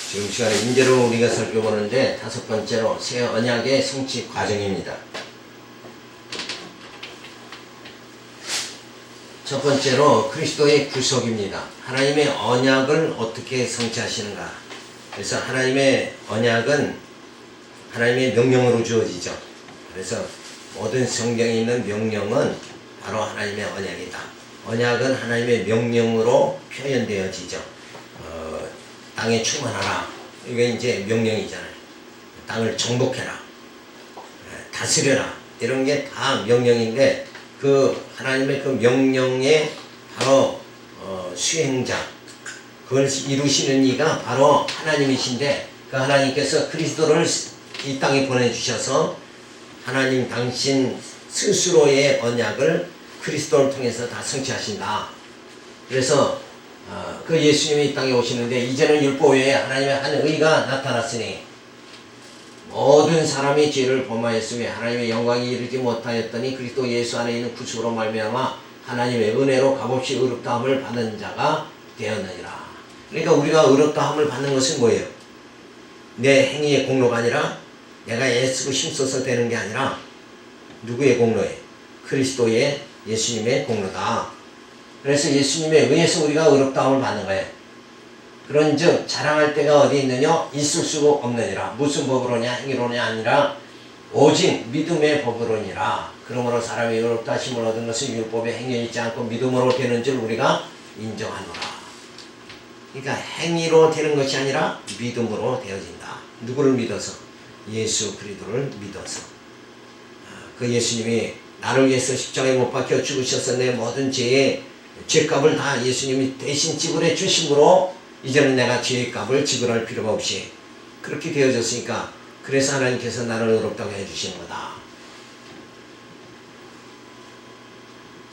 지금 시간에 인재로 우리가 살펴보는데 다섯 번째로 새 언약의 성취 과정입니다. 첫 번째로 그리스도의 구속입니다. 하나님의 언약을 어떻게 성취하시는가. 그래서 하나님의 언약은 하나님의 명령으로 주어지죠. 그래서 모든 성경에 있는 명령은 바로 하나님의 언약이다. 언약은 하나님의 명령으로 표현되어지죠. 땅에 충만하라. 이게 이제 명령이잖아요. 땅을 정복해라. 다스려라. 이런 게 다 명령인데 그 하나님의 그 명령의 바로 수행자, 그걸 이루시는 이가 바로 하나님이신데 그 하나님께서 그리스도를 이 땅에 보내주셔서 하나님 당신 스스로의 언약을 그리스도를 통해서 다 성취하신다. 그래서 그 예수님이 이 땅에 오시는데 이제는 율법 외에 하나님의 한 의가 나타났으니 모든 사람이 죄를 범하였으며 하나님의 영광이 이르지 못하였더니 그리스도 예수 안에 있는 구속으로 말미암아 하나님의 은혜로 값없이 의롭다함을 받는 자가 되었느니라. 그러니까 우리가 의롭다함을 받는 것은 뭐예요? 내 행위의 공로가 아니라 내가 애쓰고 힘써서 되는 게 아니라 누구의 공로예요? 그리스도의 예수님의 공로다. 그래서 예수님에 의해서 우리가 의롭다함을 받는 거예요. 그런즉 자랑할 때가 어디 있느냐? 있을 수가 없느니라. 무슨 법으로냐? 행위로냐? 아니라 오직 믿음의 법으로니라. 그러므로 사람이 의롭다 하심을 얻은 것은 율법의 행위에 있지 않고 믿음으로 되는 줄 우리가 인정하노라. 그러니까 행위로 되는 것이 아니라 믿음으로 되어진다. 누구를 믿어서? 예수 그리스도를 믿어서. 그 예수님이 나를 위해서 십자가에 못 박혀 죽으셔서 내 모든 죄의 죄값을 다 예수님이 대신 지불해 주심으로 이제는 내가 죄의 값을 지불할 필요가 없이 그렇게 되어졌으니까 그래서 하나님께서 나를 의롭다고 해주시는 거다.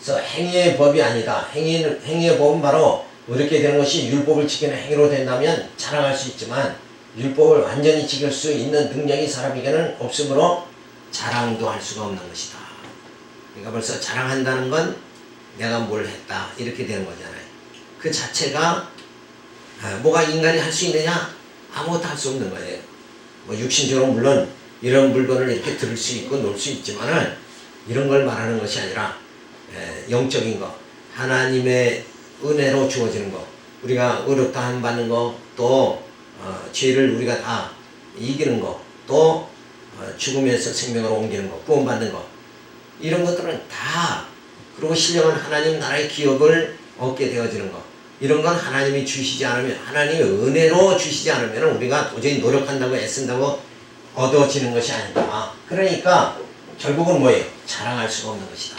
그래서 행위의 법이 아니다. 행위의 법은 바로 이렇게 되는 것이 율법을 지키는 행위로 된다면 자랑할 수 있지만 율법을 완전히 지킬 수 있는 능력이 사람에게는 없으므로 자랑도 할 수가 없는 것이다. 그러니까 벌써 자랑한다는 건 내가 뭘 했다 이렇게 되는 거잖아요. 그 자체가 뭐가 인간이 할 수 있느냐? 아무것도 할 수 없는 거예요. 뭐 육신적으로 물론 이런 물건을 이렇게 들을 수 있고 놀 수 있지만은 이런 걸 말하는 것이 아니라 영적인 거, 하나님의 은혜로 주어지는 거, 우리가 의롭다함 받는 거, 또 죄를 우리가 다 이기는 거, 또 죽음에서 생명으로 옮기는 거, 구원받는 거, 이런 것들은 다 그리고 신령한 하나님 나라의 기업을 얻게 되어지는 것, 이런 건 하나님이 주시지 않으면, 하나님의 은혜로 주시지 않으면 우리가 도저히 노력한다고 애쓴다고 얻어지는 것이 아니다. 그러니까 결국은 뭐예요? 자랑할 수가 없는 것이다.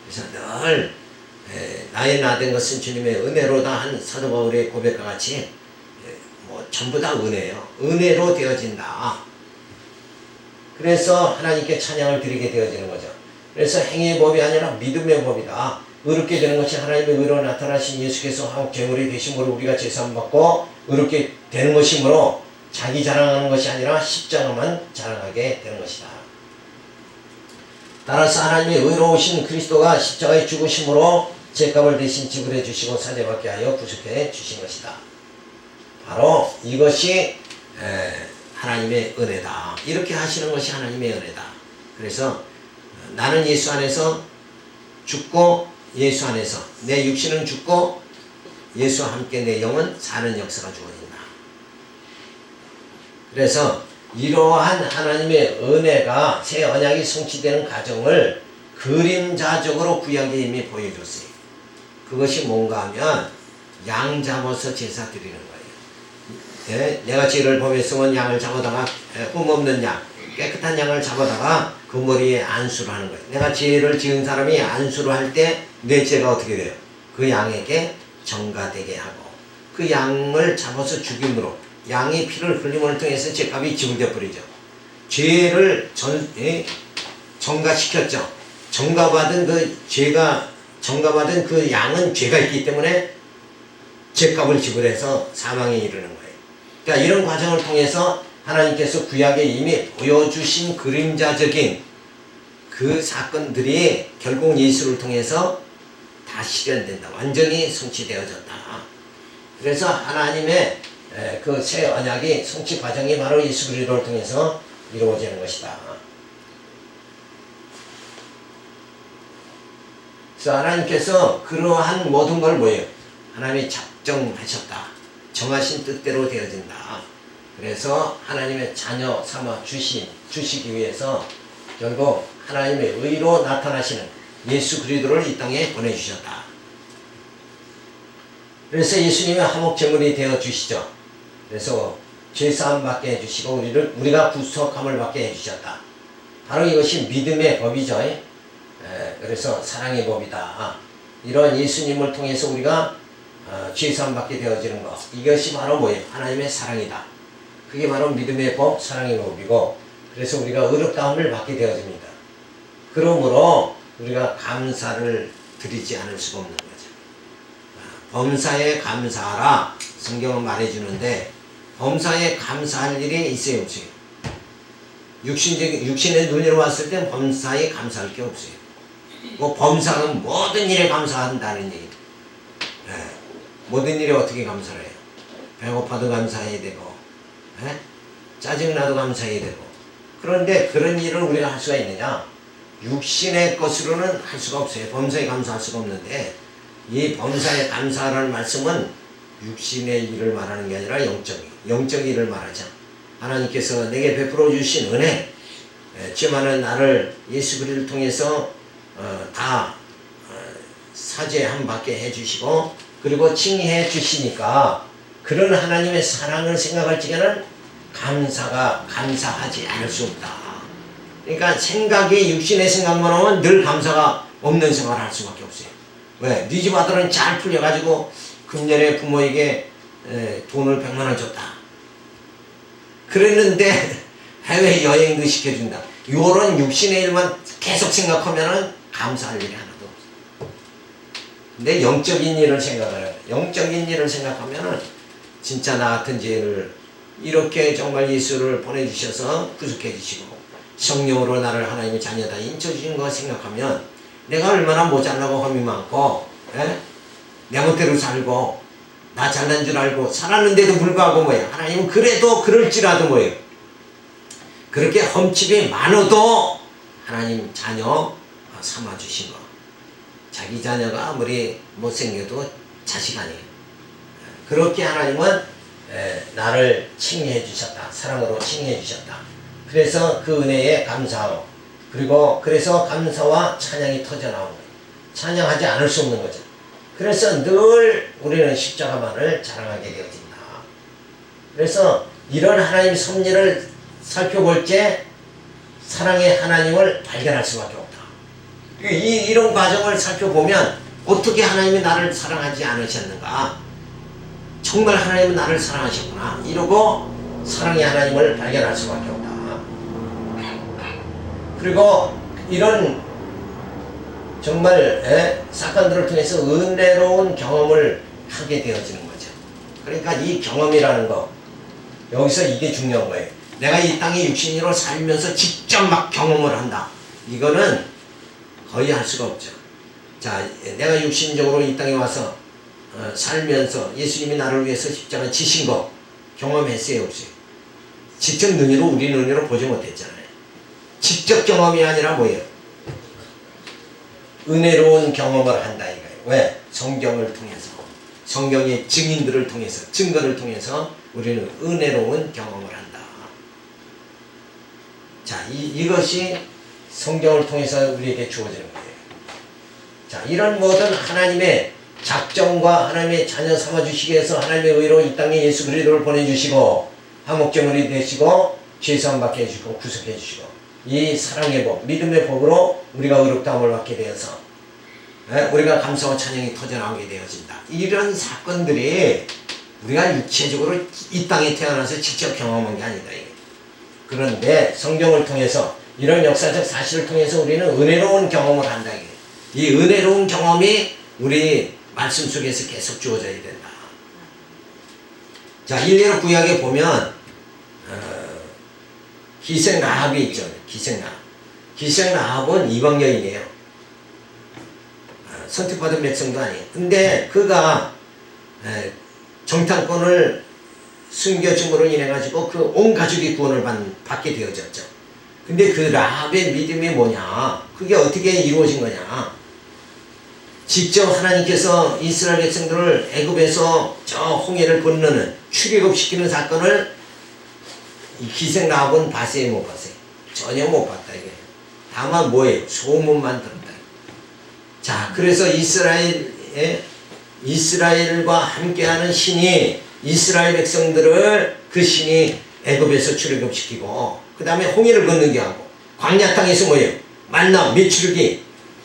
그래서 늘 나의 나 된 것은 주님의 은혜로다 한 사도 바울의 고백과 같이 뭐 전부 다 은혜예요. 은혜로 되어진다. 그래서 하나님께 찬양을 드리게 되어지는 거죠. 그래서 행위의 법이 아니라 믿음의 법이다. 의롭게 되는 것이 하나님의 의로 나타나신 예수께서 한국 제물이 되심으로 우리가 제사함 받고 의롭게 되는 것이므로 자기 자랑하는 것이 아니라 십자가만 자랑하게 되는 것이다. 따라서 하나님의 의로우신 그리스도가 십자가에 죽으심으로 죄값을 대신 지불해 주시고 사죄받게 하여 구속해 주신 것이다. 바로 이것이 하나님의 은혜다. 이렇게 하시는 것이 하나님의 은혜다. 그래서 나는 예수 안에서 죽고 예수 안에서 내 육신은 죽고 예수와 함께 내 영은 사는 역사가 주어진다. 그래서 이러한 하나님의 은혜가 새 언약이 성취되는 과정을 그림자적으로 구약에 이미 보여줬어요. 그것이 뭔가 하면 양 잡아서 제사 드리는 거예요. 내가 죄를 범했으면 양을 잡아다가 흠없는 양, 깨끗한 양을 잡아다가 그 머리에 안수를 하는 거예요. 내가 죄를 지은 사람이 안수를 할 때 내 죄가 어떻게 돼요? 그 양에게 전가되게 하고 그 양을 잡아서 죽임으로 양의 피를 흘림을 통해서 죄값이 지불되어 버리죠. 죄를 전가시켰죠. 전가받은 그 양은 죄가 있기 때문에 죄값을 지불해서 사망에 이르는 거예요. 그러니까 이런 과정을 통해서 하나님께서 구약에 이미 보여주신 그림자적인 그 사건들이 결국 예수를 통해서 다 실현된다. 완전히 성취되어졌다. 그래서 하나님의 그 새 언약이 성취 과정이 바로 예수 그리스도를 통해서 이루어지는 것이다. 그래서 하나님께서 그러한 모든 걸 뭐예요? 하나님이 작정하셨다. 정하신 뜻대로 되어진다. 그래서 하나님의 자녀 삼아 주시기 위해서 결국 하나님의 의로 나타나시는 예수 그리스도를 이 땅에 보내주셨다. 그래서 예수님이 화목제물이 되어 주시죠. 그래서 죄사함 받게 해주시고 우리가 구속함을 받게 해주셨다. 바로 이것이 믿음의 법이죠. 그래서 사랑의 법이다. 이런 예수님을 통해서 우리가 죄사함 받게 되어지는 것, 이것이 바로 뭐예요? 하나님의 사랑이다. 그게 바로 믿음의 법, 사랑의 법이고, 그래서 우리가 의롭다함을 받게 되어집니다. 그러므로 우리가 감사를 드리지 않을 수가 없는 거죠. 범사에 감사하라 성경은 말해주는데, 범사에 감사할 일이 있어요, 없어요? 육신의 눈으로 봤을 때 범사에 감사할 게 없어요. 뭐 범사는 모든 일에 감사한다는 얘기입니다. 모든 일에 어떻게 감사를 해요? 배고파도 감사해야 되고, 짜증나도 감사해야 되고. 그런데 그런 일을 우리가 할 수가 있느냐? 육신의 것으로는 할 수가 없어요. 범사에 감사할 수가 없는데, 이 범사에 감사하라는 말씀은 육신의 일을 말하는 게 아니라 영적 일을 말하죠. 하나님께서 내게 베풀어 주신 은혜, 죄 많은 나를 예수 그리스도를 통해서 다 사죄함 받게 해주시고, 그리고 칭의해 주시니까 그런 하나님의 사랑을 생각할 적에는 감사하지 않을 수 없다. 그러니까 생각이 육신의 생각만 하면 늘 감사가 없는 생활을 할 수밖에 없어요. 왜? 네 집 아들은 잘 풀려가지고 금년에 부모에게 돈을 100만 원 줬다. 그랬는데 해외 여행도 시켜준다. 요런 육신의 일만 계속 생각하면은 감사할 일이 하나도 없어요. 근데 영적인 일을 생각해요. 영적인 일을 생각하면은 진짜 나 같은 죄를 이렇게 정말 예수를 보내주셔서 구속해 주시고 성령으로 나를 하나님의 자녀다 인쳐주신 거 생각하면 내가 얼마나 모자라고 험이 많고, 내 멋대로 살고 나 잘난 줄 알고 살았는데도 불구하고 뭐예요? 하나님은 그래도 그럴지라도 뭐예요? 그렇게 험집이 많아도 하나님 자녀 삼아주신 거. 자기 자녀가 아무리 못생겨도 자식 아니에요. 그렇게 하나님은 나를 칭의해 주셨다. 사랑으로 칭의해 주셨다. 그래서 그 은혜에 감사하고, 그리고 그래서 감사와 찬양이 터져나오는 거예요. 찬양하지 않을 수 없는 거죠. 그래서 늘 우리는 십자가만을 자랑하게 되어진다. 그래서 이런 하나님 섭리를 살펴볼 때 사랑의 하나님을 발견할 수밖에 없다. 이런 과정을 살펴보면 어떻게 하나님이 나를 사랑하지 않으셨는가? 정말 하나님은 나를 사랑하셨구나. 이러고 사랑의 하나님을 발견할 수밖에 없다. 그리고 이런 정말 사건들을 통해서 은혜로운 경험을 하게 되어지는 거죠. 그러니까 이 경험이라는 거, 여기서 이게 중요한 거예요. 내가 이 땅에 육신으로 살면서 직접 막 경험을 한다. 이거는 거의 할 수가 없죠. 자, 내가 육신적으로 이 땅에 와서 살면서 예수님이 나를 위해서 십자가 지신 거 경험했어요, 없어요? 직접 눈으로, 우리 눈으로 보지 못했잖아요. 직접 경험이 아니라 뭐예요? 은혜로운 경험을 한다 이거예요. 왜? 성경을 통해서, 성경의 증인들을 통해서, 증거를 통해서 우리는 은혜로운 경험을 한다. 자, 이것이 성경을 통해서 우리에게 주어지는 거예요. 자, 이런 모든 하나님의 작정과 하나님의 자녀 삼아주시기 위해서 하나님의 의로 이 땅에 예수 그리스도를 보내주시고 화목제물이 되시고 죄사함 받게 해주시고 구속해 주시고 이 사랑의 법, 믿음의 법으로 우리가 의롭다함을 받게 되어서 우리가 감사와 찬양이 터져나오게 되어진다. 이런 사건들이 우리가 육체적으로 이 땅에 태어나서 직접 경험한 게 아니다. 그런데 성경을 통해서 이런 역사적 사실을 통해서 우리는 은혜로운 경험을 한다. 이 은혜로운 경험이 우리 말씀 속에서 계속 주어져야 된다. 자, 일례로 구약에 보면 기생 라합이 있죠. 기생 라합. 기생 라합은 이방 여인이에요. 선택받은 백성도 아니에요. 근데 그가 정탐꾼을 숨겨줌으로 인해 가지고 그 온 가족이 구원을 받게 되어졌죠. 근데 그 라합의 믿음이 뭐냐? 그게 어떻게 이루어진 거냐? 직접 하나님께서 이스라엘 백성들을 애굽에서 저 홍해를 건너는 출애굽시키는 사건을 이 기생 라합은 봤어요, 못 봤어요? 전혀 못 봤다 이게. 다만 뭐예요? 소문만 들었다. 자, 그래서 이스라엘과 함께하는 신이 이스라엘 백성들을 그 신이 애굽에서 출애굽시키고 그 다음에 홍해를 건너게 하고 광야 땅에서 뭐예요? 만나 메추르기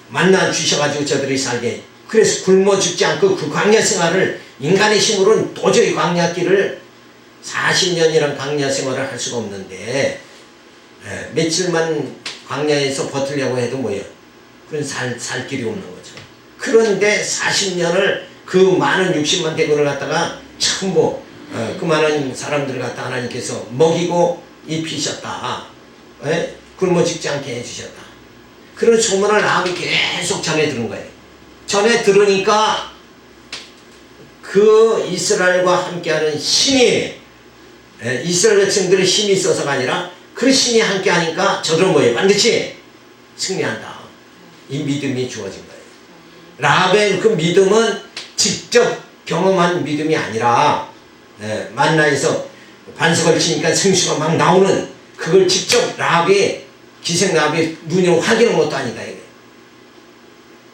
만나 주셔가지고 저들이 살게. 그래서 굶어 죽지 않고 그 광야 생활을 인간의 힘으로는 도저히 광야길을 40년이란 광야 생활을 할 수가 없는데 며칠만 광야에서 버티려고 해도 뭐예요? 그건 살 길이 없는 거죠. 그런데 40년을 그 많은 60만 대군을 갖다가 전부 그 많은 사람들을 갖다 하나님께서 먹이고 입히셨다. 굶어 죽지 않게 해주셨다. 그런 소문을 라합이 계속 전해 들은 거예요. 전해 들으니까 그 이스라엘과 함께하는 신이 이스라엘 백성들의 힘이 있어서가 아니라 그 신이 함께하니까 저들은 뭐예요? 반드시 승리한다. 이 믿음이 주어진 거예요. 라합의 그 믿음은 직접 경험한 믿음이 아니라 만나에서 반석을 치니까 생수가 막 나오는 그걸 직접 라합이 기생 라합이 눈으로 확인한 것도 아니다 이게.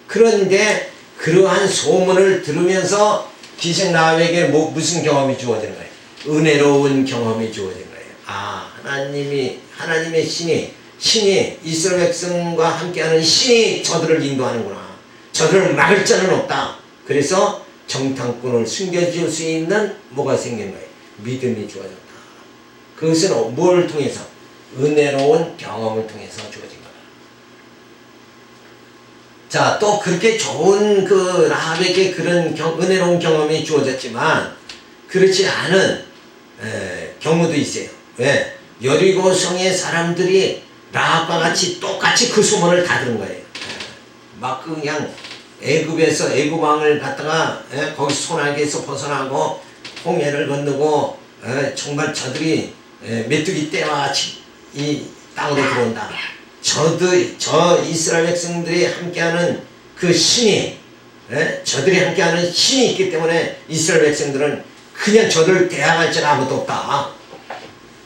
그런데 그러한 소문을 들으면서 기생 라합에게 무슨 경험이 주어지는 거예요? 은혜로운 경험이 주어진 거예요. 아, 하나님의 신이 이스라엘 백성과 함께하는 신이 저들을 인도하는구나. 저들을 막을 자는 없다. 그래서 정탐꾼을 숨겨줄 수 있는 뭐가 생긴 거예요? 믿음이 주어졌다. 그것은 뭘 통해서? 은혜로운 경험을 통해서 주어진 거다. 자, 또 그렇게 좋은 그 라합에게 그런 은혜로운 경험이 주어졌지만 그렇지 않은 경우도 있어요. 왜? 여리고성의 사람들이 라합과 같이 똑같이 그 소문을 다 들은 거예요. 막 그냥 애굽에서 애굽 왕을 갖다가 거기서 소나기에서 벗어나고 홍해를 건너고 정말 저들이 메뚜기 떼와 같이 이 땅으로 들어온다. 저 이스라엘 백성들이 함께하는 그 신이 저들이 함께하는 신이 있기 때문에 이스라엘 백성들은 그냥 저들을 대항할 자가 아무도 없다.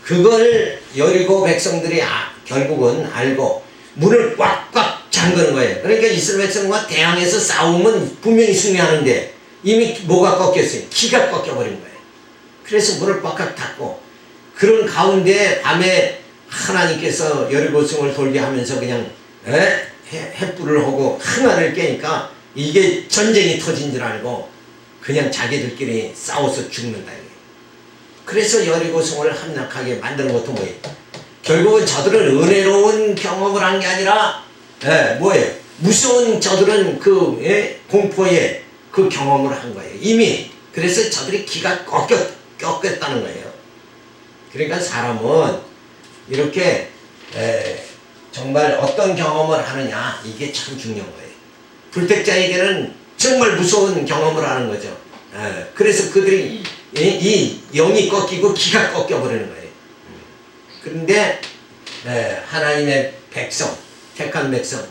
그걸 여리고 백성들이 결국은 알고 문을 꽉꽉 잠그는 거예요. 그러니까 이스라엘 백성과 대항해서 싸우면 분명히 승리하는데 이미 뭐가 꺾였어요? 기가 꺾여버린 거예요. 그래서 문을 꽉꽉 닫고 그런 가운데 밤에 하나님께서 여리고성을 돌게 하면서 그냥 횃불을 하고 하나를 깨니까 이게 전쟁이 터진 줄 알고 그냥 자기들끼리 싸워서 죽는다. 그래서 여리고성을 함락하게 만드는 것도 뭐예요? 결국은 저들은 은혜로운 경험을 한 게 아니라 뭐예요? 무서운 저들은 그 공포의 그 경험을 한 거예요. 이미. 그래서 저들이 기가 꺾였다는 거예요. 그러니까 사람은 이렇게 정말 어떤 경험을 하느냐 이게 참 중요한 거예요. 불택자에게는 정말 무서운 경험을 하는 거죠. 그래서 그들이 이 영이 꺾이고 기가 꺾여버리는 거예요. 그런데 하나님의 백성, 택한 백성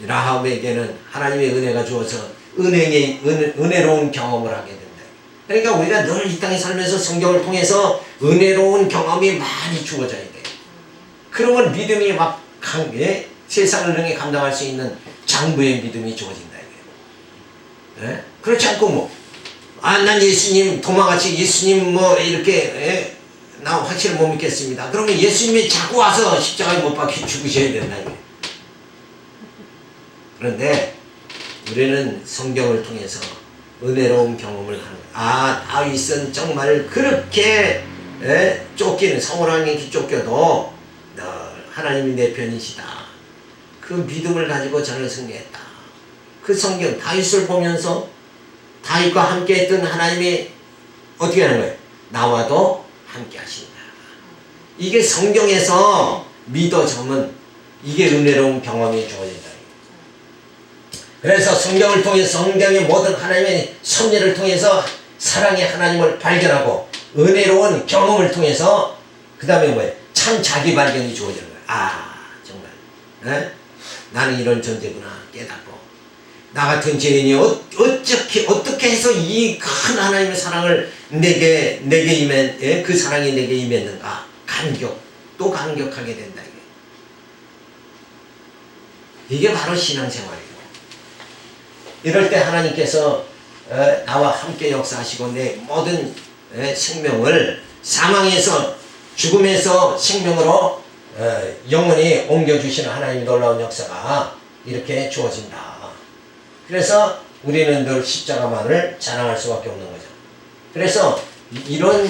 라합에게는 하나님의 은혜가 주어서 은혜로운 경험을 하게 된다. 그러니까 우리가 늘 이 땅에 살면서 성경을 통해서 은혜로운 경험이 많이 주어져야 돼요. 그러면 믿음이 막 세상을 능히 감당할 수 있는 장부의 믿음이 주어진다. 그렇지 않고 난 예수님 도망같이 예수님 이렇게 나 확실히 못 믿겠습니다. 그러면 예수님이 자꾸 와서 십자가에 못 박혀 죽으셔야 된다. 그런데 우리는 성경을 통해서 은혜로운 경험을 하는 거예요. 다윗은 정말 그렇게 쫓기는 사울왕에게 쫓겨도 하나님이 내 편이시다. 그 믿음을 가지고 저를 승리했다. 그 성경 다윗을 보면서 다윗과 함께 했던 하나님이 어떻게 하는 거예요? 나와도 함께 하신다. 이게 성경에서 믿어지면 이게 은혜로운 경험이 주어진다. 그래서 성경을 통해서 성경의 모든 하나님의 섭리를 통해서 사랑의 하나님을 발견하고 은혜로운 경험을 통해서 그 다음에 뭐예요? 참 자기 발견이 주어지는 거예요. 아 정말 에? 나는 이런 존재구나 깨닫고 나 같은 죄인이 어떻게 해서 이 큰 하나님의 사랑을 내게 그 사랑이 내게 임했는가 또 감격하게 된다. 이게 바로 신앙생활이에요. 이럴 때 하나님께서 나와 함께 역사하시고 내 모든 생명을 사망에서 죽음에서 생명으로 영원히 옮겨주시는 하나님의 놀라운 역사가 이렇게 주어진다. 그래서 우리는 늘 십자가만을 자랑할 수밖에 없는 거죠. 그래서 이런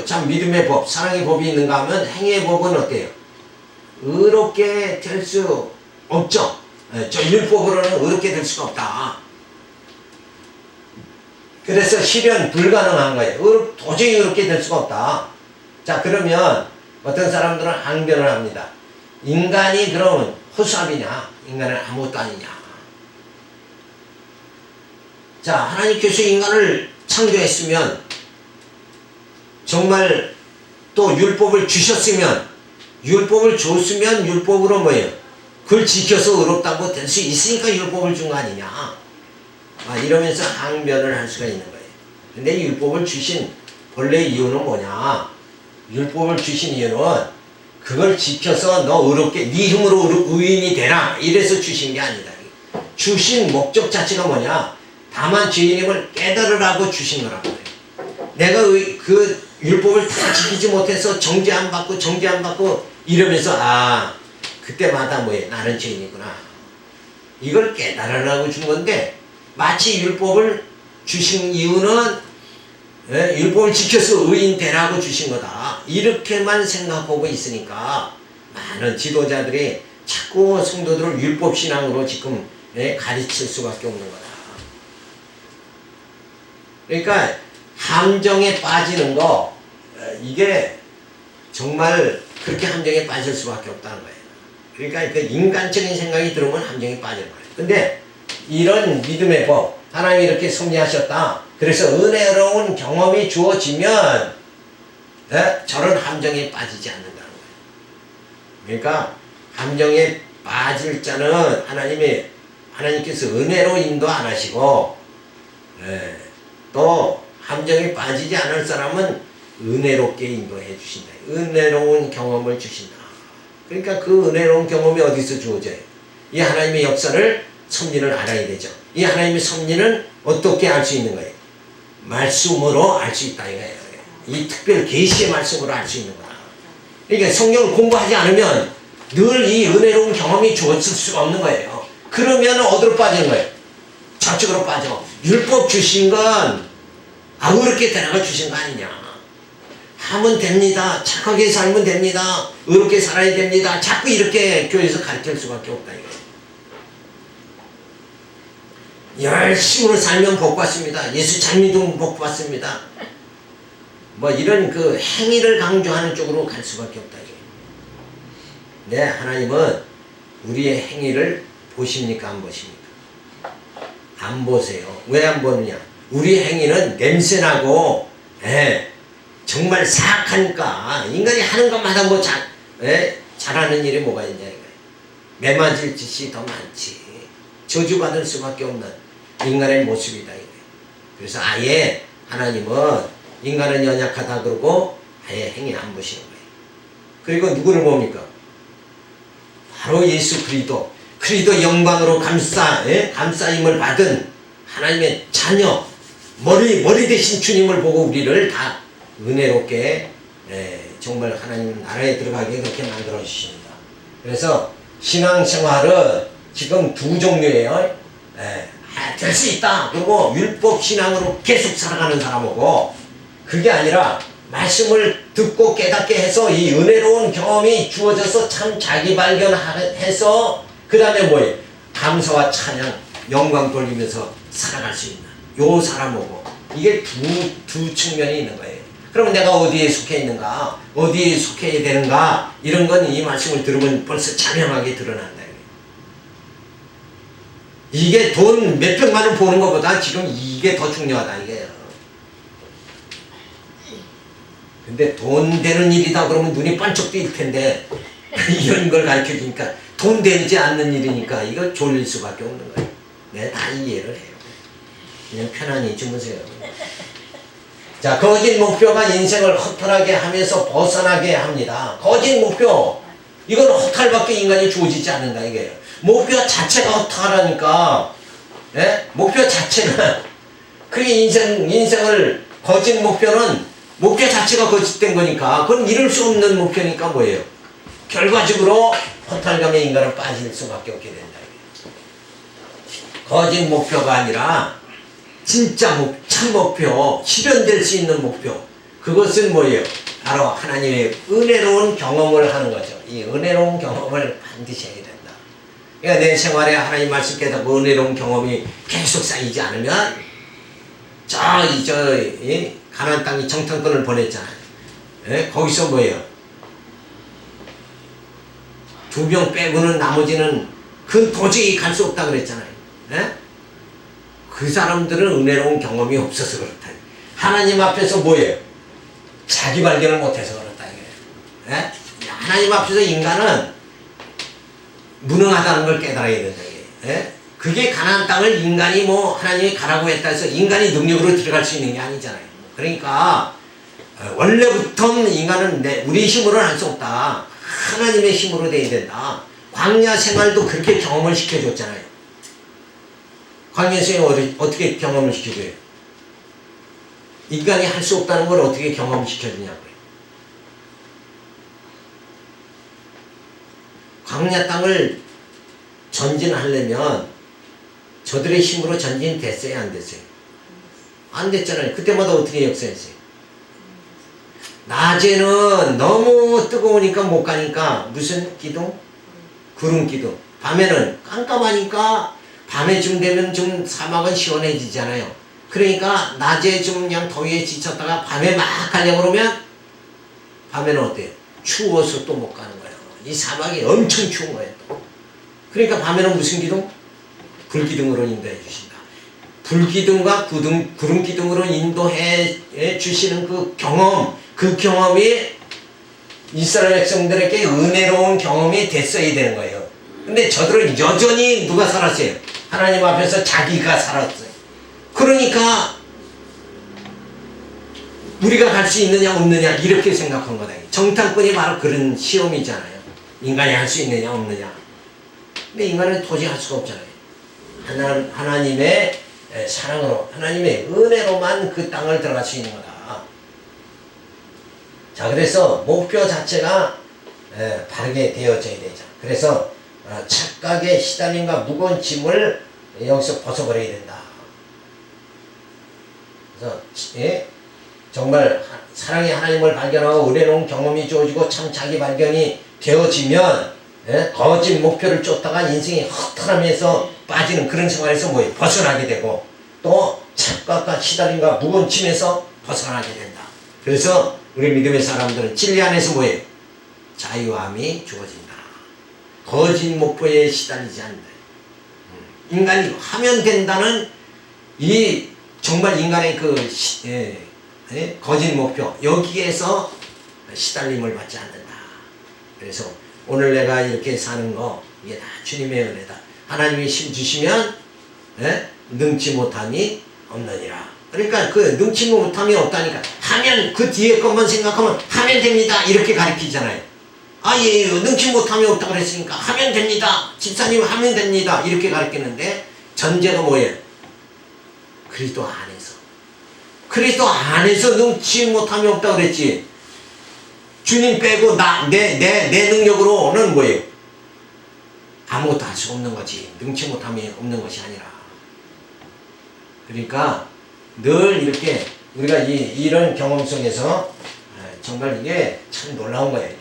참 믿음의 법, 사랑의 법이 있는가 하면 행위의 법은 어때요? 의롭게 될 수 없죠. 저 율법으로는 의롭게 될 수가 없다. 그래서 실현 불가능한 거예요. 도저히 의롭게 될 수가 없다. 자, 그러면 어떤 사람들은 항변을 합니다. 인간이 그러면 허수아비냐? 인간은 아무것도 아니냐? 자, 하나님께서 인간을 창조했으면 정말 또 율법을 주셨으면 율법을 줬으면 율법으로 뭐예요? 그걸 지켜서 의롭다고 될 수 있으니까 율법을 준 거 아니냐? 이러면서 항변을 할 수가 있는 거예요. 근데 율법을 주신 본래 이유는 뭐냐? 율법을 주신 이유는 그걸 지켜서 너 의롭게 네 힘으로 의인이 되라 이래서 주신 게 아니다. 주신 목적 자체가 뭐냐? 다만 죄인임을 깨달으라고 주신 거라고 그래요. 내가 그 율법을 다 지키지 못해서 정죄 안 받고 이러면서 그때마다 뭐예요? 나는 죄인이구나. 이걸 깨달으라고 준 건데 마치 율법을 주신 이유는 율법을 지켜서 의인 되라고 주신 거다. 이렇게만 생각하고 있으니까 많은 지도자들이 자꾸 성도들을 율법신앙으로 지금 가르칠 수밖에 없는 거다. 그러니까 함정에 빠지는 거 이게 정말 그렇게 함정에 빠질 수밖에 없다는 거예요. 그러니까 그 인간적인 생각이 들으면 함정에 빠지는 거예요. 근데 이런 믿음의 법 하나님이 이렇게 섭리하셨다. 그래서 은혜로운 경험이 주어지면 저런 함정에 빠지지 않는다는 거예요. 그러니까 함정에 빠질 자는 하나님께서 은혜로 인도 안 하시고 또 함정에 빠지지 않을 사람은 은혜롭게 인도해 주신다. 은혜로운 경험을 주신다. 그러니까 그 은혜로운 경험이 어디서 주어져요? 이 하나님의 역사를 섭리를 알아야 되죠. 이 하나님의 섭리는 어떻게 알 수 있는 거예요? 말씀으로 알 수 있다 이거예요. 이 특별 계시의 말씀으로 알 수 있는 거다. 그러니까 성경을 공부하지 않으면 늘 이 은혜로운 경험이 주어질 수가 없는 거예요. 그러면 어디로 빠지는 거예요? 저쪽으로 빠져. 율법 주신 건 의롭게 되라고 주신 거 아니냐. 하면 됩니다. 착하게 살면 됩니다. 의롭게 살아야 됩니다. 자꾸 이렇게 교회에서 가르칠 수밖에 없다 이거예요. 열심으로 살면 복 받습니다. 예수 잘 믿으면 복 받습니다. 이런 그 행위를 강조하는 쪽으로 갈 수밖에 없다 이거예요. 네, 하나님은 우리의 행위를 보십니까 안 보십니까? 안 보세요. 왜 안 보느냐? 우리 행위는 냄새나고 정말 사악하니까 인간이 하는 것마다 잘하는 일이 뭐가 있냐 이거예요. 매맞을 짓이 더 많지. 저주받을 수밖에 없는 인간의 모습이다 이거예요. 그래서 아예 하나님은 인간은 연약하다 그러고 아예 행위 안 보시는 거예요. 그리고 누구를 봅니까? 바로 예수 그리스도 영광으로 감싸임을 받은 하나님의 자녀 머리 대신 주님을 보고 우리를 다 은혜롭게 정말 하나님 나라에 들어가게 그렇게 만들어 주십니다. 그래서 신앙생활은 지금 두 종류예요. 될 수 있다. 그리고 율법 신앙으로 계속 살아가는 사람하고 그게 아니라 말씀을 듣고 깨닫게 해서 이 은혜로운 경험이 주어져서 참 자기 발견해서 그 다음에 뭐예요? 감사와 찬양, 영광 돌리면서 살아갈 수 있는 요 사람하고 이게 두 측면이 있는 거예요. 그러면 내가 어디에 속해 있는가? 어디에 속해야 되는가? 이런 건 이 말씀을 들으면 벌써 자명하게 드러난다. 이게 돈 몇백만 원 버는 것보다 지금 이게 더 중요하다 이게요. 근데 돈 되는 일이다 그러면 눈이 반짝 뜨일 텐데 이런 걸 가르쳐 주니까 돈 되지 않는 일이니까 이거 졸릴 수밖에 없는 거예요. 네, 다 이해를 해요. 그냥 편안히 주무세요. 자, 거짓 목표가 인생을 허탈하게 하면서 벗어나게 합니다. 거짓 목표, 이건 허탈밖에 인간이 주어지지 않는다 이게요. 목표 자체가 허탈하니까, 예? 목표 자체가 그 인생을 거짓 목표는 목표 자체가 거짓된 거니까 그건 이룰 수 없는 목표니까 뭐예요? 결과적으로 허탈감에 인간은 빠질 수밖에 없게 된다. 거짓 목표가 아니라 진짜 참 목표, 실현될 수 있는 목표. 그것은 뭐예요? 바로 하나님의 은혜로운 경험을 하는 거죠. 이 은혜로운 경험을 반드시 해야 된다. 그러니까 내 생활에 하나님 말씀 깨닫고 은혜로운 경험이 계속 쌓이지 않으면 이 가나안 땅이 정탐꾼을 보냈잖아요. 예? 거기서 뭐예요? 2명 빼고는 나머지는 그건 도저히 갈 수 없다 그랬잖아요. 예? 그 사람들은 은혜로운 경험이 없어서 그렇다. 하나님 앞에서 뭐예요? 자기 발견을 못해서 그렇다. 예? 하나님 앞에서 인간은 무능하다는 걸 깨달아야 된다. 예? 그게 가나안 땅을 인간이 하나님이 가라고 했다 해서 인간이 능력으로 들어갈 수 있는 게 아니잖아요. 그러니까 원래부터 인간은 우리 힘으로는 할 수 없다. 하나님의 힘으로 돼야 된다. 광야 생활도 그렇게 경험을 시켜줬잖아요. 광야에서 어떻게 경험을 시켜줘요? 인간이 할 수 없다는 걸 어떻게 경험시켜주냐고요. 광야 땅을 전진하려면 저들의 힘으로 전진됐어요? 안 됐어요? 안 됐잖아요. 그때마다 어떻게 역사했어요? 낮에는 너무 뜨거우니까 못 가니까 무슨 기둥? 구름 기둥. 밤에는 깜깜하니까 밤에쯤 되면 좀 사막은 시원해지잖아요. 그러니까 낮에 좀 그냥 더위에 지쳤다가 밤에 막 가려고 그러면 밤에는 어때요? 추워서 또 못 가는 거예요. 이 사막이 엄청 추운 거예요. 또. 그러니까 밤에는 무슨 기둥? 불기둥으로 인도해 주신다. 불기둥과 구름기둥으로 인도해 주시는 그 경험이 이스라엘 백성들에게 은혜로운 경험이 됐어야 되는 거예요. 근데 저들은 여전히 누가 살았어요? 하나님 앞에서 자기가 살았어요. 그러니까 우리가 갈 수 있느냐 없느냐 이렇게 생각한 거다. 정탐꾼이 바로 그런 시험이잖아요. 인간이 할 수 있느냐 없느냐. 근데 인간은 도저히 할 수가 없잖아요. 하나님의 사랑으로, 하나님의 은혜로만 그 땅을 들어갈 수 있는 거다. 자, 그래서 목표 자체가 바르게 되어져야 되죠. 그래서 착각의 시달림과 무거운 짐을 여기서 벗어버려야 된다. 그래서 정말 사랑의 하나님을 발견하고 은혜로운 경험이 주어지고 참 자기 발견이 되어지면 거짓 목표를 쫓다가 인생이 허탈함에서 빠지는 그런 생활에서 벗어나게 되고 또 착각과 시달림과 무거운 짐에서 벗어나게 된다. 그래서 우리 믿음의 사람들은 진리 안에서 자유함이 주어진다. 거짓 목표에 시달리지 않는다. 인간이 하면 된다는 이 정말 인간의 거짓 목표 여기에서 시달림을 받지 않는다. 그래서 오늘 내가 이렇게 사는 거 이게 다 주님의 은혜다. 하나님이 힘 주시면 능치 못함이 없느니라. 그러니까 그 능치 못함이 없다니까 하면 그 뒤에 것만 생각하면 하면 됩니다 이렇게 가르치잖아요. 예, 능치 못함이 없다 그랬으니까 하면 됩니다. 집사님 하면 됩니다 이렇게 가르치는데 전제가 뭐예요? 그리스도 안에서 능치 못함이 없다 그랬지. 주님 빼고 내 능력으로는 뭐예요? 아무것도 할 수 없는 거지. 능치 못함이 없는 것이 아니라. 그러니까 늘 이렇게 우리가 이런 경험 속에서 정말 이게 참 놀라운 거예요.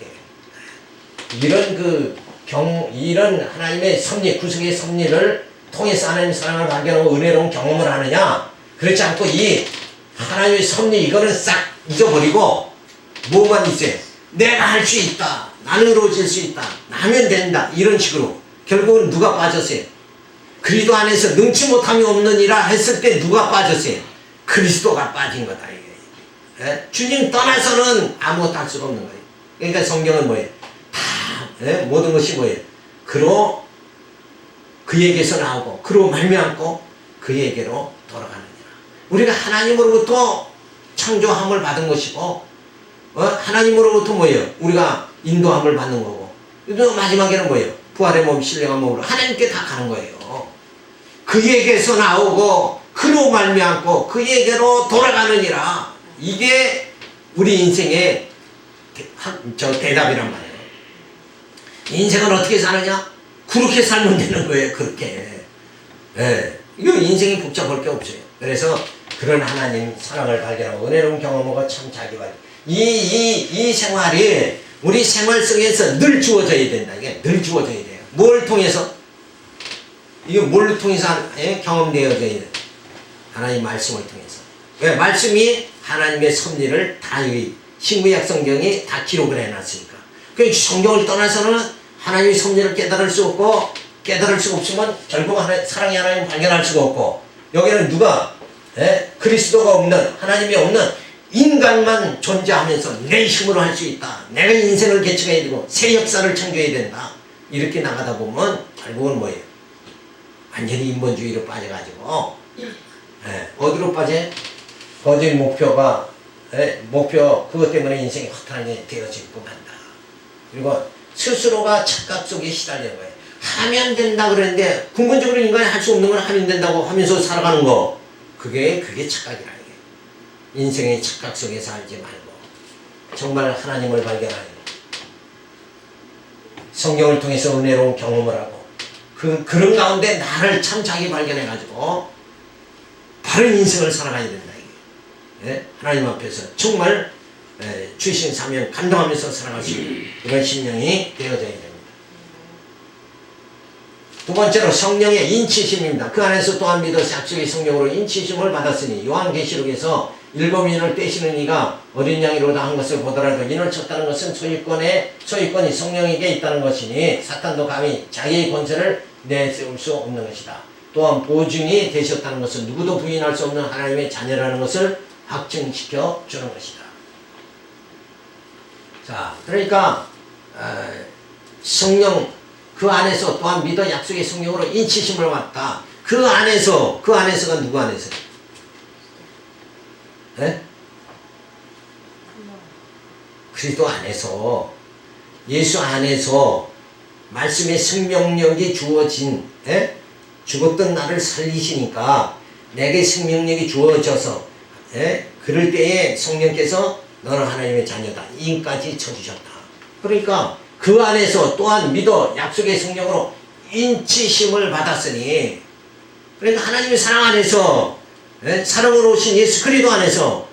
이런 하나님의 섭리, 구속의 섭리를 통해서 하나님의 사랑을 발견하고 은혜로운 경험을 하느냐? 그렇지 않고 이 하나님의 섭리 이거는 싹 잊어버리고 뭐만 있어요? 내가 할 수 있다. 나는 이루어질 수 있다. 나면 된다. 이런 식으로 결국은 누가 빠졌어요? 그리스도 안에서 능치 못함이 없느니라 했을 때 누가 빠졌어요? 그리스도가 빠진 거다. 예? 주님 떠나서는 아무것도 할 수가 없는 거예요. 그러니까 성경은 뭐예요? 다 예? 모든 것이 뭐예요? 그로 그에게서 나오고 그로 말미암고 그에게로 돌아가느니라. 우리가 하나님으로부터 창조함을 받은 것이고 하나님으로부터 뭐예요? 우리가 인도함을 받는 거고 또 마지막에는 뭐예요? 부활의 몸 신령한 몸으로 하나님께 다 가는 거예요. 그에게서 나오고 그로 말미암고 그에게로 돌아가느니라. 이게 우리 인생의 대답이란 말이에요. 인생은 어떻게 사느냐? 그렇게 살면 되는 거예요. 그렇게. 예. 이거 인생이 복잡할 게 없어요. 그래서 그런 하나님 사랑을 발견하고 은혜로운 경험하고 참 자기 발견. 이 생활이 우리 생활 속에서 늘 주어져야 된다. 이게 늘 주어져야 돼요. 뭘 통해서? 이게 뭘 통해서 경험되어져야 돼? 하나님 말씀을 통해서. 왜? 말씀이 하나님의 섭리를 다 신구약 성경이 다 기록을 해놨으니까. 그 성경을 떠나서는 하나님의 섭리를 깨달을 수 없고 깨달을 수가 없으면 결국 사랑의 하나님 발견할 수가 없고 여기는 누가 그리스도가 없는 하나님이 없는 인간만 존재하면서 내 힘으로 할 수 있다. 내가 인생을 개척해야 되고 새 역사를 창조해야 된다. 이렇게 나가다 보면 결국은 뭐예요? 완전히 인본주의로 빠져가지고 어디로 빠져? 거짓 목표가 목표 그것 때문에 인생이 허탈하게 되어지고 만다. 그리고 스스로가 착각 속에 시달리는 거예요. 하면 된다 그랬는데 근본적으로 인간이 할 수 없는 걸 하면 된다고 하면서 살아가는 거 그게 착각이라 이게. 인생의 착각 속에 살지 말고 정말 하나님을 발견하고 성경을 통해서 은혜로운 경험을 하고 그런 가운데 나를 참 자기 발견해가지고 바른 인생을 살아가야 된다 이게. 예? 하나님 앞에서 정말 주신 사명 감당하면서 살아갈 수 있는 그런 심령이 되어져야 됩니다. 두 번째로 성령의 인치심입니다. 그 안에서 또한 믿어서 약속의 성령으로 인치심을 받았으니 요한계시록에서 일곱 인을 떼시는 이가 어린 양이로다 한 것을 보더라도 인을 쳤다는 것은 소유권이 성령에게 있다는 것이니 사탄도 감히 자기의 권세를 내세울 수 없는 것이다. 또한 보증이 되셨다는 것은 누구도 부인할 수 없는 하나님의 자녀라는 것을 확증시켜 주는 것이다. 자, 그러니까 성령 그 안에서 또한 믿어 약속의 성령으로 인치심을 받다. 그 안에서가 누구 안에서? 그리스도 안에서 예수 안에서 말씀의 생명력이 주어진 죽었던 나를 살리시니까 내게 생명력이 주어져서 그럴 때에 성령께서 너는 하나님의 자녀다. 인까지 쳐주셨다. 그러니까 그 안에서 또한 믿어 약속의 성령으로 인치심을 받았으니 그러니까 하나님의 사랑 안에서 사랑으로 오신 예수 그리스도 안에서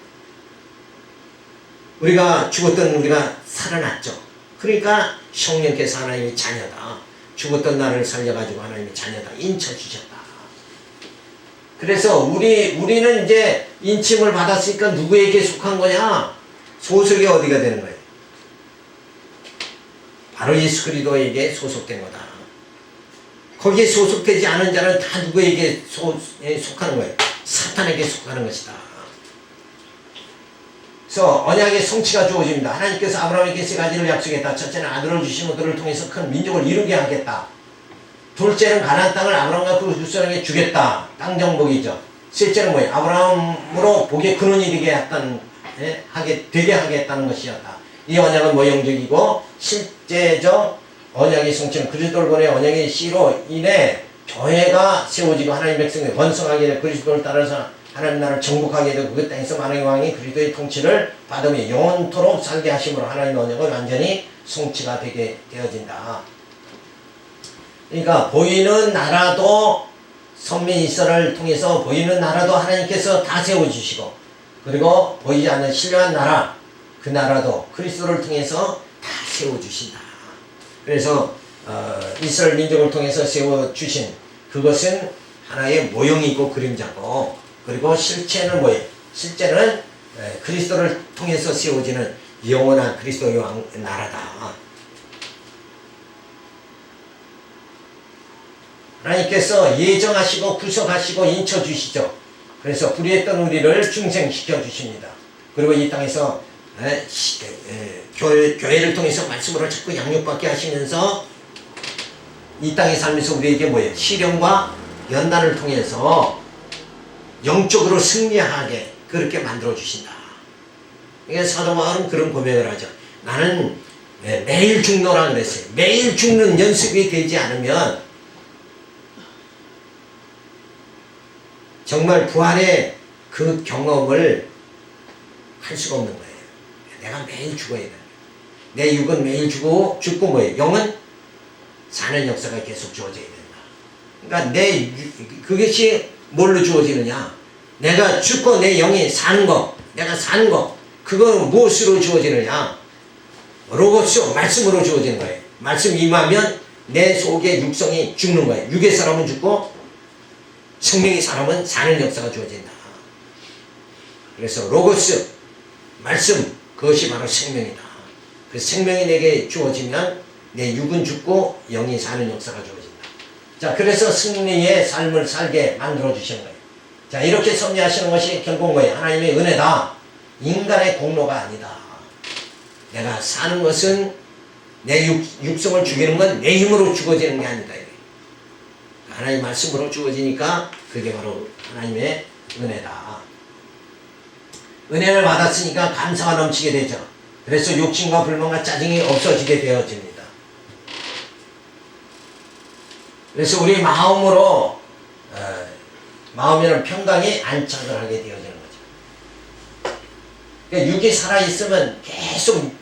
우리가 죽었던 우리가 살아났죠. 그러니까 성령께서 하나님의 자녀다. 죽었던 나를 살려가지고 하나님의 자녀다. 인쳐주셨다. 그래서 우리는 이제 인침을 받았으니까 누구에게 속한 거냐? 소속이 어디가 되는 거예요? 바로 예수 그리스도에게 소속된 거다. 거기에 소속되지 않은 자는 다 누구에게 속하는 거예요? 사탄에게 속하는 것이다. 그래서 언약의 성취가 주어집니다. 하나님께서 아브라함에게 세 가지를 약속했다. 첫째는 아들을 주시고 그를 통해서 큰 민족을 이루게 하겠다. 둘째는 가나안 땅을 아브라함과 그 후손에게 주겠다. 땅 정복이죠. 셋째는 뭐예요? 아브라함으로 복의 근원이 되게 하겠다는 것이었다. 이 언약은 모형적이고 실제적 언약의 성취는 그리스도를 보내 언약의 씨로 인해 교회가 세워지고 하나님 백성이 번성하게 되고 그리스도를 따라서 하나님 나라를 정복하게 되고 그 땅에서 만왕의 왕이 그리스도의 통치를 받으며 영원토록 살게 하심으로 하나님의 언약은 완전히 성취가 되게 되어진다. 그러니까 보이는 나라도 선민 이스라엘을 통해서 보이는 나라도 하나님께서 다 세워주시고 그리고 보이지 않는 신령한 나라 그 나라도 그리스도를 통해서 다 세워주신다. 그래서 이스라엘 민족을 통해서 세워주신 그것은 하나의 모형이고 그림자고 그리고 실체는 뭐예요? 실제는 그리스도를 통해서 세워지는 영원한 그리스도의 왕 나라다. 하나님께서 예정하시고 구속하시고 인쳐주시죠. 그래서 불의했던 우리를 중생시켜 주십니다. 그리고 이 땅에서 교회를 통해서 말씀으로 자꾸 양육받게 하시면서 이 땅에 살면서 우리에게 뭐예요? 시련과 연단을 통해서 영적으로 승리하게 그렇게 만들어 주신다. 그러니까 사도 바울은 그런 고백을 하죠. 나는 매일 죽노라 그랬어요. 매일 죽는 연습이 되지 않으면 정말 부활의 그 경험을 할 수가 없는 거예요. 내가 매일 죽어야 돼. 내 육은 매일 죽고 뭐예요? 영은 사는 역사가 계속 주어져야 된다. 그러니까 그것이 뭘로 주어지느냐? 내가 죽고 내 영이 사는 거, 내가 사는 거, 그건 무엇으로 주어지느냐? 로고스, 말씀으로 주어지는 거예요. 말씀 임하면 내 속에 육성이 죽는 거예요. 육의 사람은 죽고 생명의 사람은 사는 역사가 주어진다. 그래서 로고스, 말씀, 그것이 바로 생명이다. 그 생명이 내게 주어지면 내 육은 죽고 영이 사는 역사가 주어진다. 자, 그래서 승리의 삶을 살게 만들어 주시는 거예요. 자, 이렇게 섭리하시는 것이 결국 뭐예요? 하나님의 은혜다. 인간의 공로가 아니다. 내가 사는 것은 내 육성을 죽이는 건 내 힘으로 주어지는 게 아니다. 하나님 말씀으로 주어지니까 그게 바로 하나님의 은혜다. 은혜를 받았으니까 감사가 넘치게 되죠. 그래서 욕심과 불만과 짜증이 없어지게 되어집니다. 그래서 우리 마음으로 마음에는 평강이 안착을 하게 되어지는 거죠. 그러니까 육이 살아있으면 계속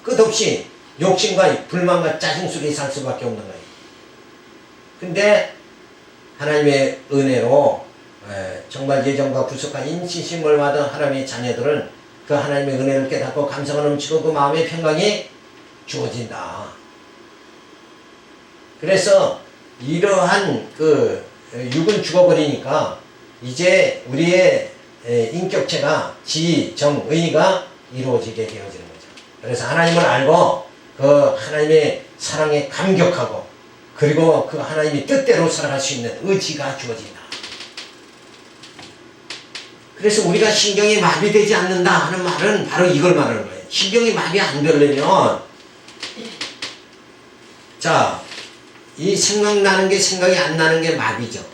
끝없이 욕심과 불만과 짜증 속에 살 수밖에 없는 거예요. 근데 하나님의 은혜로 정말 예정과 구속한 인치심을 받은 하나님의 자녀들은 그 하나님의 은혜를 깨닫고 감사가 넘치고 그 마음의 평강이 주어진다. 그래서 이러한 그 육은 죽어버리니까 이제 우리의 인격체가 지, 정, 의가 이루어지게 되어지는 거죠. 그래서 하나님을 알고 그 하나님의 사랑에 감격하고 그리고 그 하나님이 뜻대로 살아갈 수 있는 의지가 주어진다. 그래서 우리가 신경이 마비되지 않는다 하는 말은 바로 이걸 말하는 거예요. 신경이 마비 안 되려면 자, 이 생각나는 게 생각이 안 나는 게 마비죠.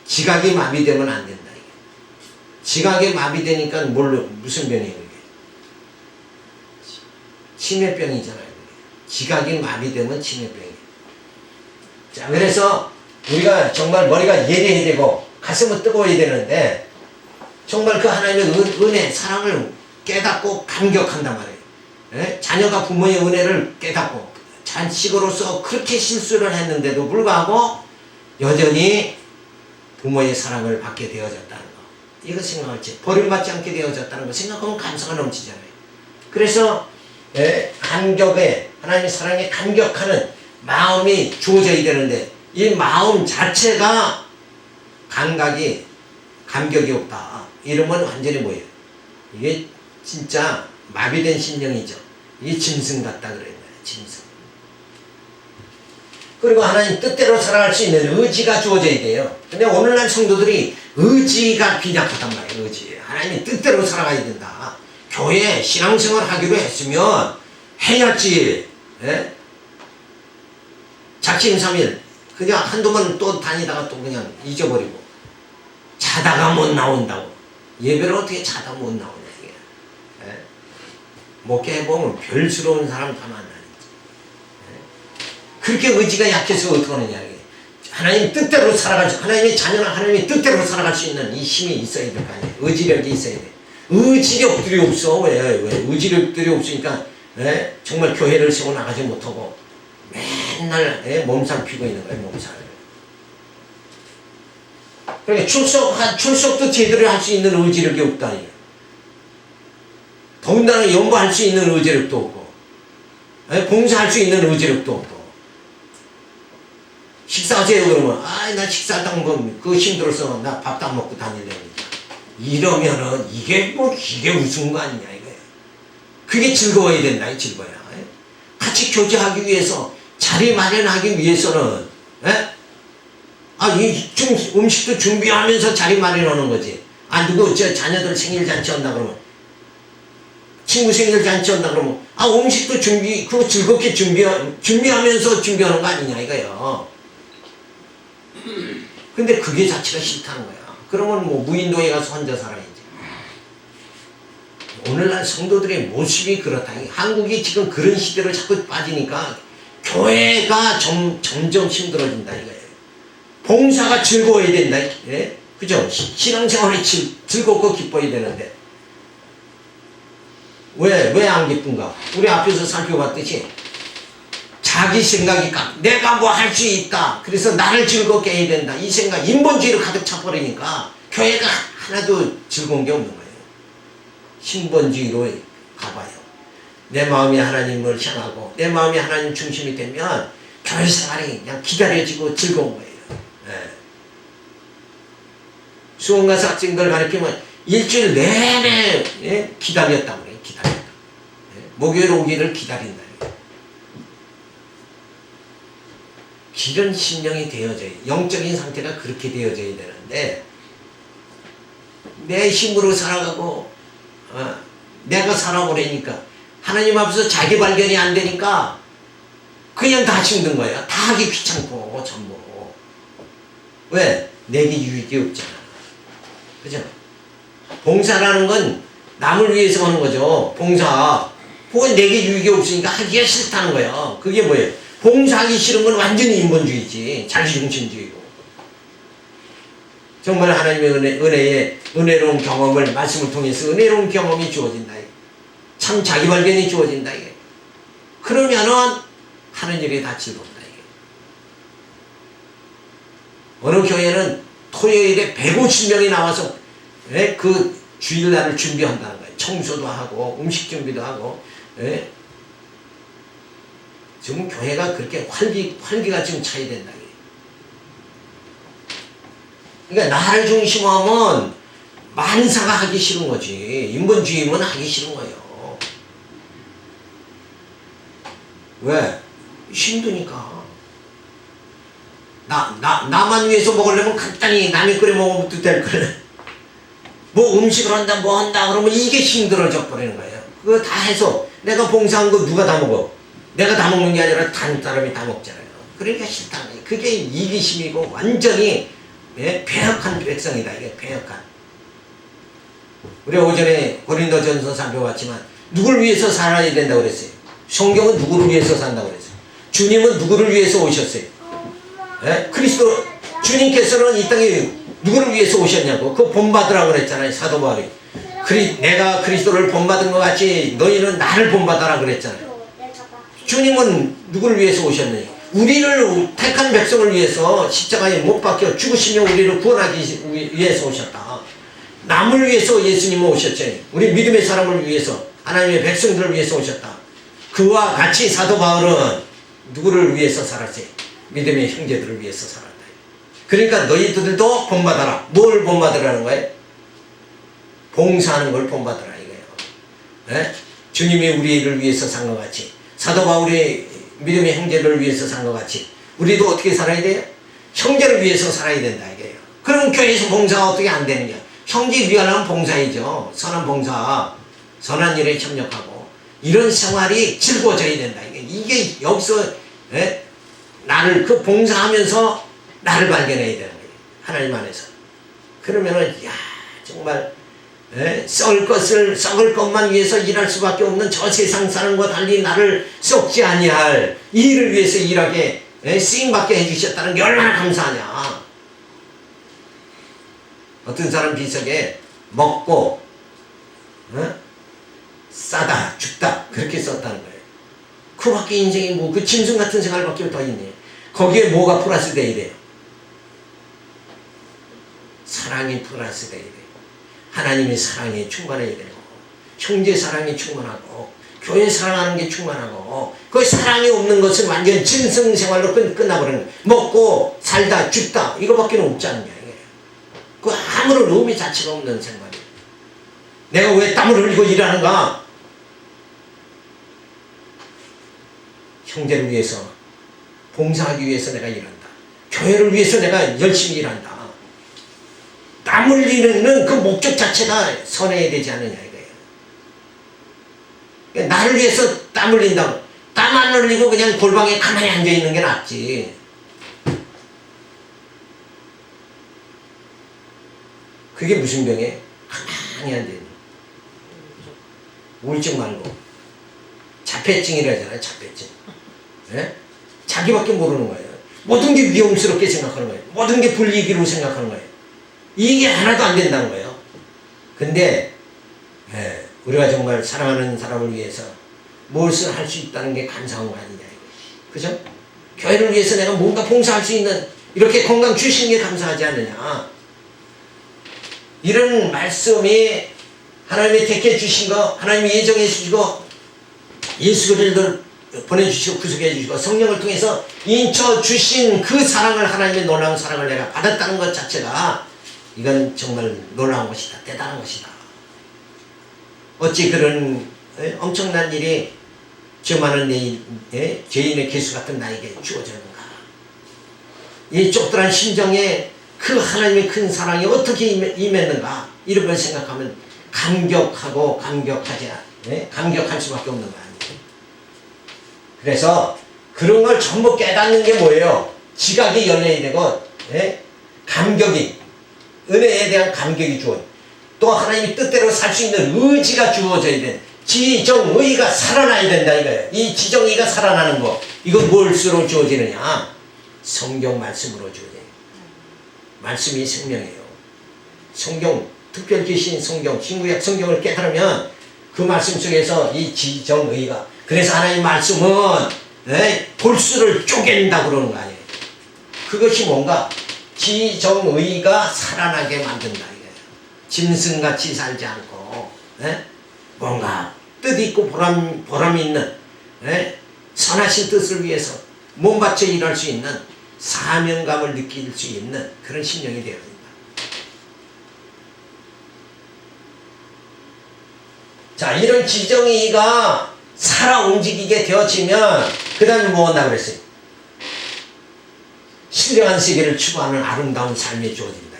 지각이 마비되면 안 된다. 이게. 지각이 마비되니까 무슨 병이에요? 이게? 치매병이잖아요. 이게. 지각이 마비되면 치매병이에요. 자, 그래서 우리가 정말 머리가 예리해야 되고 가슴은 뜨거워야 되는데 정말 그 하나님의 은혜, 사랑을 깨닫고 감격한단 말이에요. 자녀가 부모의 은혜를 깨닫고 자식으로서 그렇게 실수를 했는데도 불구하고 여전히 부모의 사랑을 받게 되어졌다는 거. 이거 생각할지 버림받지 않게 되어졌다는 거 생각하면 감사가 넘치잖아요. 그래서 감격에 하나님의 사랑에 감격하는 마음이 주어져야 되는데 이 마음 자체가 감격이 없다. 이러면 완전히 뭐예요? 이게 진짜 마비된 심령이죠. 이게 짐승 같다 그래요. 짐승. 그리고 하나님 뜻대로 살아갈 수 있는 의지가 주어져야 돼요. 근데 오늘날 성도들이 의지가 빈약하단 말이에요. 의지. 하나님 뜻대로 살아가야 된다. 교회 신앙생활 하기로 했으면 해야지. 작심삼일 그냥 한두 번 또 다니다가 또 그냥 잊어버리고 자다가 못 나온다고. 예배를 어떻게 자다 못 나오냐 이게. 목회해보면 별스러운 사람 다 만나니까. 그렇게 의지가 약해서 어떻게 하느냐 이게. 하나님 뜻대로 살아갈 수, 하나님의 자녀는 하나님의 뜻대로 살아갈 수 있는 이 힘이 있어야 될 거 아니에요. 의지력이 있어야 돼. 의지력들이 없어. 왜 의지력들이 없으니까 정말 교회를 세워 나가지 못하고 맨날 몸살 피고 있는 거예요. 몸살. 그러니까 출석도 제대로 할 수 있는 의지력이 없다. 더군다나 연구할 수 있는 의지력도 없고, 봉사할 수 있는 의지력도 없고, 식사하세요 그러면, 나 식사당 그 힘들어서 나 밥도 안 먹고 다닐래. 이러면은 이게 우스운 거 아니냐 이거예요. 그게 즐거워야 된다. 즐거워야. 같이 교제하기 위해서, 자리 마련하기 위해서는, 이 음식도 준비하면서 자리 마련하는 거지. 누구 저 자녀들 생일 잔치 한다 그러면, 친구 생일 잔치 한다 그러면, 음식도 그거 즐겁게 준비하면서 준비하는 거 아니냐 이거예요. 근데 그게 자체가 싫다는 거야. 그러면 뭐 무인도에 가서 혼자 살아야지. 오늘날 성도들의 모습이 그렇다. 한국이 지금 그런 시대로 자꾸 빠지니까 교회가 점점 힘들어진다 이거예요. 봉사가 즐거워야 된다. 예? 그죠? 신앙생활이 즐겁고 기뻐야 되는데 왜 안 기쁜가? 우리 앞에서 살펴봤듯이 자기 생각이 내가 뭐 할 수 있다. 그래서 나를 즐겁게 해야 된다. 이 생각, 인본주의로 가득 차버리니까 교회가 하나도 즐거운 게 없는 거예요. 신본주의로 가봐요. 내 마음이 하나님을 향하고 내 마음이 하나님 중심이 되면 교회 생활이 그냥 기다려지고 즐거운 거예요. 네. 수원 가서 학생들 가르치면 일주일 내내 기다렸다고 그래요. 기다렸다. 네. 목요일 오기를 기다린다. 기른 심령이 되어져야, 영적인 상태가 그렇게 되어져야 되는데 내 힘으로 살아가고 내가 살아보려니까 하나님 앞에서 자기 발견이 안 되니까 그냥 다 힘든 거예요. 다 하기 귀찮고 전부. 왜? 내게 유익이 없잖아. 그죠? 봉사라는 건 남을 위해서 하는 거죠. 봉사. 그건 내게 유익이 없으니까 하기가 싫다는 거예요. 그게 뭐예요? 봉사하기 싫은 건 완전히 인본주의지. 자기중심주의고. 정말 하나님의 은혜로운 경험을, 말씀을 통해서 은혜로운 경험이 주어진다. 참 자기 발견이 주어진다. 이게. 그러면은 하는 일이 다 즐겁다. 이게. 어느 교회는 토요일에 150명이 나와서 그 주일날을 준비한다는 거예요. 청소도 하고 음식 준비도 하고. 지금 교회가 그렇게 활기가 지금 차야 된다. 그러니까 나를 중심으로 하면 만사가 하기 싫은 거지. 인본주의면 하기 싫은 거예요. 왜? 힘드니까. 나만 위해서 먹으려면 간단히 남이 끓여 먹으면 될 거래. 뭐 음식을 한다 뭐 한다 그러면 이게 힘들어져 버리는 거예요. 그거 다 해서 내가 봉사한 거 누가 다 먹어? 내가 다 먹는 게 아니라 다른 사람이 다 먹잖아요. 그러니까 싫다는 거예요. 그게 이기심이고 완전히 배역한 백성이다. 이게 배역한. 우리 오전에 고린도전서 살펴봤지만 누구를 위해서 살아야 된다고 그랬어요? 성경은 누구를 위해서 산다고 그랬어요? 주님은 누구를 위해서 오셨어요? 그리스도 주님께서는 이 땅에 누구를 위해서 오셨냐고. 그거 본받으라고 그랬잖아요. 사도 바울이. 내가 그리스도를 본받은 것 같이 너희는 나를 본받아라 그랬잖아요. 주님은 누구를 위해서 오셨느냐? 우리를 택한 백성을 위해서 십자가에 못 박혀 죽으시며 우리를 구원하기 위해서 오셨다. 남을 위해서 예수님은 오셨죠. 우리 믿음의 사람을 위해서, 하나님의 백성들을 위해서 오셨다. 그와 같이 사도 바울은 누구를 위해서 살았어요? 믿음의 형제들을 위해서 살았다. 그러니까 너희들도 본받아라. 뭘 본받으라는 거예요? 봉사하는 걸 본받으라 이거예요. 주님이 우리를 위해서 산 것 같이, 사도 바울이 믿음의 형제를 위해서 산 것 같이 우리도 어떻게 살아야 돼요? 형제를 위해서 살아야 된다 이거예요. 그럼 교회에서 봉사가 어떻게 안 되느냐? 형제 위하려면 봉사이죠. 선한 봉사, 선한 일에 협력하고 이런 생활이 즐거워져야 된다. 이게 여기서 나를 그 봉사하면서 나를 발견해야 되는 거예요. 하나님 안에서. 그러면은 정말 썩을 것만 위해서 일할 수밖에 없는 저 세상 사람과 달리 나를 썩지 아니할 이 일을 위해서 일하게 쓰임받게 해주셨다는 게 얼마나 감사하냐. 어떤 사람 비석에 먹고 싸다 죽다 그렇게 썼다는 거예요. 그 밖에 인생이 뭐 그 짐승 같은 생활밖에 더 있네. 거기에 뭐가 플러스 돼야 돼요? 사랑이 플러스 돼야 돼요. 하나님의 사랑이 충만해야 되고 형제 사랑이 충만하고 교회 사랑하는 게 충만하고 그 사랑이 없는 것은 완전 짐승 생활로 끝나버리는 거예요. 먹고 살다 죽다 이거밖에 없지 않냐. 그 아무런 의미 자체가 없는 생활이에요. 내가 왜 땀을 흘리고 일하는가? 형제를 위해서 봉사하기 위해서 내가 일한다. 교회를 위해서 내가 열심히 일한다. 땀 땀 흘리는 그 목적 자체가 선해야 되지 않느냐 이거예요. 그러니까 나를 위해서 땀 흘린다고. 땀 안 흘리고 그냥 골방에 가만히 앉아 있는 게 낫지. 그게 무슨 병이에요? 가만히 앉아 있는. 우울증 말고 자폐증이라잖아요. 자폐증. 예? 자기밖에 모르는 거예요. 모든 게 위험스럽게 생각하는 거예요. 모든 게 불이익으로 생각하는 거예요. 이게 하나도 안 된다는 거예요. 근데 우리가 정말 사랑하는 사람을 위해서 무엇을 할 수 있다는 게 감사한 거 아니냐 이거. 그죠? 교회를 위해서 내가 뭔가 봉사할 수 있는 이렇게 건강 주신 게 감사하지 않느냐. 이런 말씀이 하나님이 택해 주신 거, 하나님이 예정해 주시고 예수 그리스도를 보내주시고 구속해 주시고 성령을 통해서 인쳐 주신 그 사랑을, 하나님의 놀라운 사랑을 내가 받았다는 것 자체가 이건 정말 놀라운 것이다. 대단한 것이다. 어찌 그런 엄청난 일이 저 많은 죄인의 개수 같은 나에게 주어졌는가. 이 쫓들한 심정에 그 하나님의 큰 사랑이 어떻게 임했는가. 이런 걸 생각하면 감격하고 감격할 수밖에 없는 거 아니에요. 그래서 그런 걸 전부 깨닫는 게 뭐예요? 지각이 열려야 되고 감격이, 은혜에 대한 감격이 주어요. 또 하나님이 뜻대로 살 수 있는 의지가 주어져야 돼. 지정의가 살아나야 된다 이거예요. 이 지정의가 살아나는 거, 이거 뭘수로 주어지느냐? 성경 말씀으로 주어져요. 말씀이 생명이에요. 성경, 특별 계신 성경, 신구약 성경을 깨달으면 그 말씀 속에서 이 지정의가, 그래서 하나님 말씀은 볼수를 쪼갠다 그러는 거 아니에요. 그것이 뭔가 지정의가 살아나게 만든다 이거예요. 짐승같이 살지 않고 뭔가 뜻있고 보람이 있는 선하신 뜻을 위해서 몸바쳐 일할 수 있는 사명감을 느낄 수 있는 그런 심령이 되어야 된다. 자, 이런 지정의가 살아 움직이게 되어지면 그 다음에 뭐 한다고 그랬어요? 신령한 세계를 추구하는 아름다운 삶이 주어진다.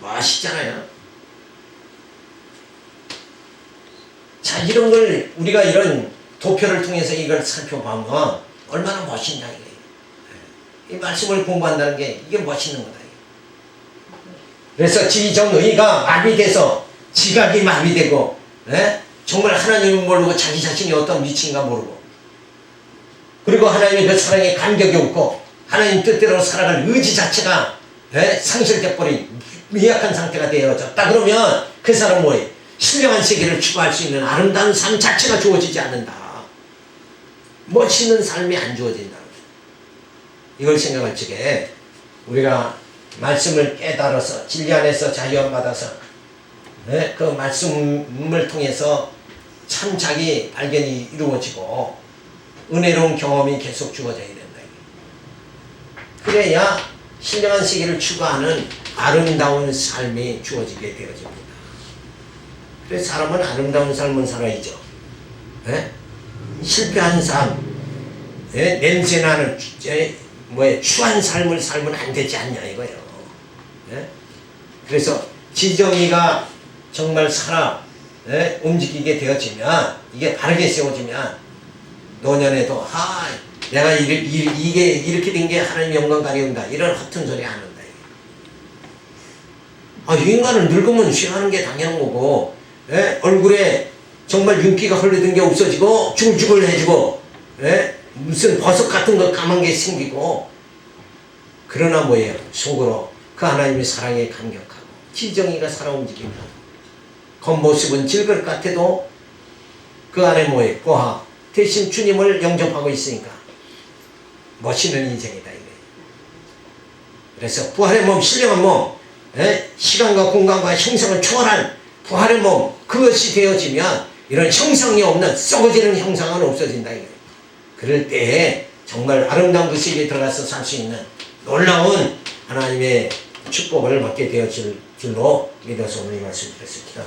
멋있잖아요. 자, 이런 걸 우리가 이런 도표를 통해서 이걸 살펴보면 얼마나 멋있냐 이게. 이 말씀을 공부한다는 게 이게 멋있는 거다. 그래서 지정의가 마비돼서 지각이 마비되고 정말 하나님을 모르고 자기 자신이 어떤 위치인가 모르고, 그리고 하나님의 그 사랑에 감격이 없고 하나님 뜻대로 살아갈 의지 자체가 상실돼 버린 미약한 상태가 되어졌다. 그러면 그 사람은 뭐예요? 신령한 세계를 추구할 수 있는 아름다운 삶 자체가 주어지지 않는다. 멋있는 삶이 안 주어진다. 이걸 생각할 적에 우리가 말씀을 깨달아서 진리 안에서 자유함 받아서 그 말씀을 통해서 참 자기 발견이 이루어지고 은혜로운 경험이 계속 주어져야 된다. 그래야 신령한 세계를 추구하는 아름다운 삶이 주어지게 되어집니다. 그래서 사람은 아름다운 삶을 살아야죠. 실패한 삶, 냄새나는 추한 삶을 살면 안 되지 않냐 이거예요. 그래서 지정의가 정말 살아 움직이게 되어지면, 이게 바르게 세워지면 노년에도 내가 이게 이렇게 된 게 하나님 영광 가려운다 이런 허튼 소리 안 한다. 인간은 늙으면 쉬하는 게 당연한 거고, 얼굴에 정말 윤기가 흘러든 게 없어지고 죽을죽을해지고 무슨 버섯 같은 거 까만 게 생기고, 그러나 뭐예요? 속으로 그 하나님의 사랑에 감격하고 지정의가 살아 움직입니다. 겉모습은 질것 같아도 그 안에 뭐예요? 보아 대신 주님을 영접하고 있으니까 멋있는 인생이다 이거예요. 그래서 부활의 몸, 신령한 몸, 시간과 공간과 형상을 초월한 부활의 몸, 그것이 되어지면 이런 형상이 없는 썩어지는 형상은 없어진다 이거예요. 그럴 때에 정말 아름다운 그 세계에 들어가서 살 수 있는 놀라운 하나님의 축복을 받게 되어질 줄로 믿어서 오늘 이 말씀 드렸습니다.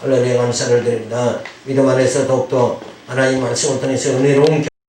하나님의 감사를 드립니다. 믿음 안에서 더욱더 하나님 말씀을 통해서 은혜로운